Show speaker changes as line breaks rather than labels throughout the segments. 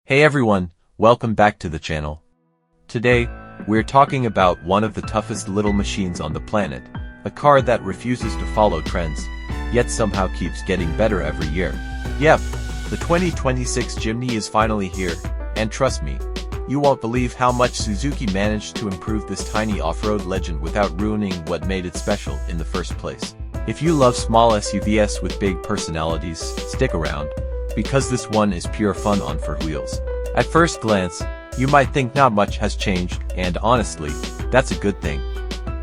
Hey everyone, welcome back to the channel. Today, we're talking about one of the toughest little machines on the planet, a car that refuses to follow trends, yet somehow keeps getting better every year. Yep, the 2026 Jimny is finally here, and trust me, you won't believe how much Suzuki managed to improve this tiny off-road legend without ruining what made it special in the first place. If you love small SUVs with big personalities, stick around, because this one is pure fun on four wheels. At first glance, you might think not much has changed, and honestly, that's a good thing.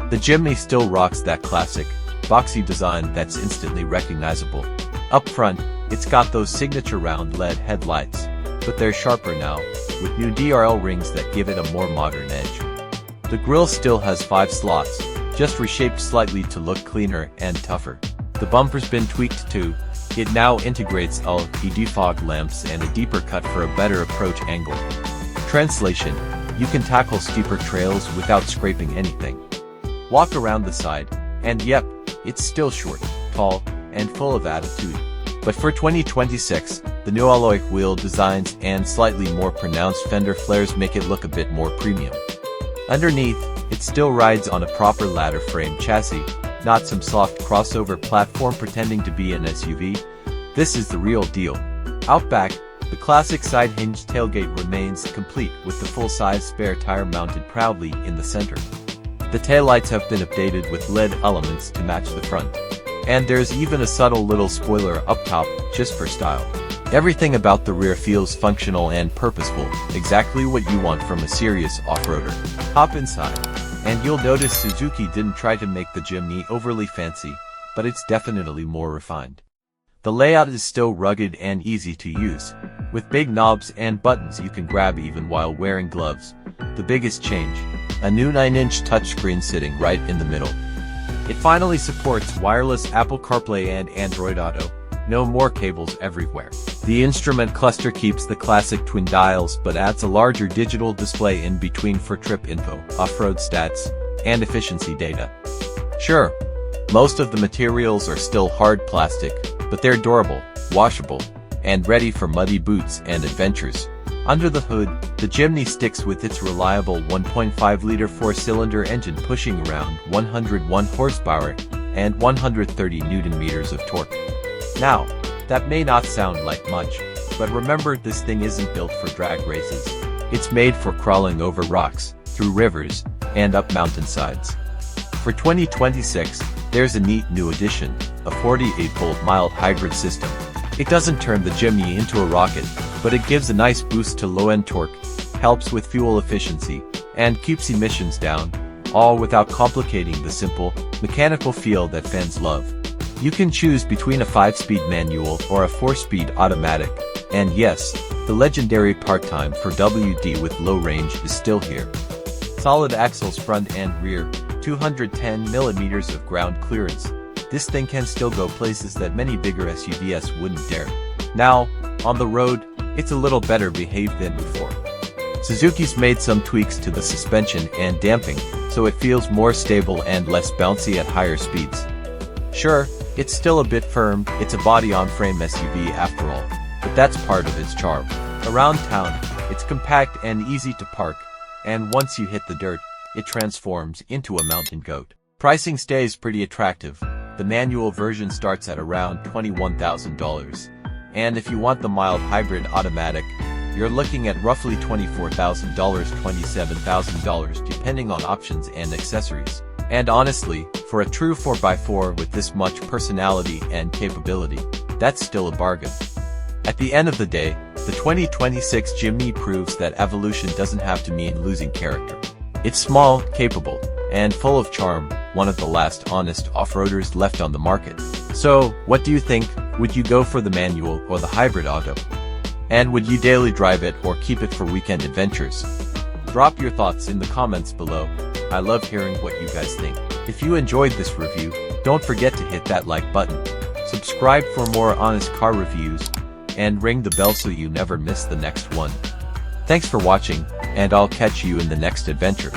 The Jimny still rocks that classic, boxy design that's instantly recognizable. Up front, it's got those signature round LED headlights, but they're sharper now, with new DRL rings that give it a more modern edge. The grille still has 5 slots, just reshaped slightly to look cleaner and tougher. The bumper's been tweaked too. It now integrates LED fog lamps and a deeper cut for a better approach angle. Translation: you can tackle steeper trails without scraping anything. Walk around the side, and yep, it's still short, tall, and full of attitude. But for 2026, the new alloy wheel designs and slightly more pronounced fender flares make it look a bit more premium. Underneath, it still rides on a proper ladder frame chassis, not some soft crossover platform pretending to be an SUV. This is the real deal. Out back, the classic side hinge tailgate remains complete with the full-size spare tire mounted proudly in the center. The taillights have been updated with LED elements to match the front. And there's even a subtle little spoiler up top, just for style. Everything about the rear feels functional and purposeful, exactly what you want from a serious off-roader. Hop inside, and you'll notice Suzuki didn't try to make the Jimny overly fancy, but it's definitely more refined. The layout is still rugged and easy to use, with big knobs and buttons you can grab even while wearing gloves. The biggest change: a new 9-inch touchscreen sitting right in the middle. It finally supports wireless Apple CarPlay and Android Auto. No more cables everywhere. The instrument cluster keeps the classic twin dials but adds a larger digital display in between for trip info, off-road stats, and efficiency data. Sure, most of the materials are still hard plastic, but they're durable, washable, and ready for muddy boots and adventures. Under the hood, the Jimny sticks with its reliable 1.5-liter 4-cylinder engine pushing around 101 horsepower and 130 Nm of torque. Now, that may not sound like much, but remember, this thing isn't built for drag races. It's made for crawling over rocks, through rivers, and up mountainsides. For 2026, there's a neat new addition, a 48-volt mild hybrid system. It doesn't turn the Jimny into a rocket, but it gives a nice boost to low-end torque, helps with fuel efficiency, and keeps emissions down, all without complicating the simple, mechanical feel that fans love. You can choose between a 5-speed manual or a 4-speed automatic, and yes, the legendary part time for WD with low range is still here. Solid axles front and rear, 210 mm of ground clearance. This thing can still go places that many bigger SUVs wouldn't dare. Now, on the road, it's a little better behaved than before. Suzuki's made some tweaks to the suspension and damping, so it feels more stable and less bouncy at higher speeds. Sure, it's still a bit firm, it's a body-on-frame SUV after all, but that's part of its charm. Around town, it's compact and easy to park, and once you hit the dirt, it transforms into a mountain goat. Pricing stays pretty attractive. The manual version starts at around $21,000, and if you want the mild hybrid automatic, you're looking at roughly $24,000, $27,000 depending on options and accessories. And honestly, for a true 4x4 with this much personality and capability, that's still a bargain. At the end of the day, the 2026 Jimny proves that evolution doesn't have to mean losing character. It's small, capable, and full of charm, one of the last honest off-roaders left on the market. So, what do you think? Would you go for the manual or the hybrid auto? And would you daily drive it or keep it for weekend adventures? Drop your thoughts in the comments below. I love hearing what you guys think. If you enjoyed this review, don't forget to hit that like button, subscribe for more honest car reviews, and ring the bell so you never miss the next one. Thanks for watching, and I'll catch you in the next adventure.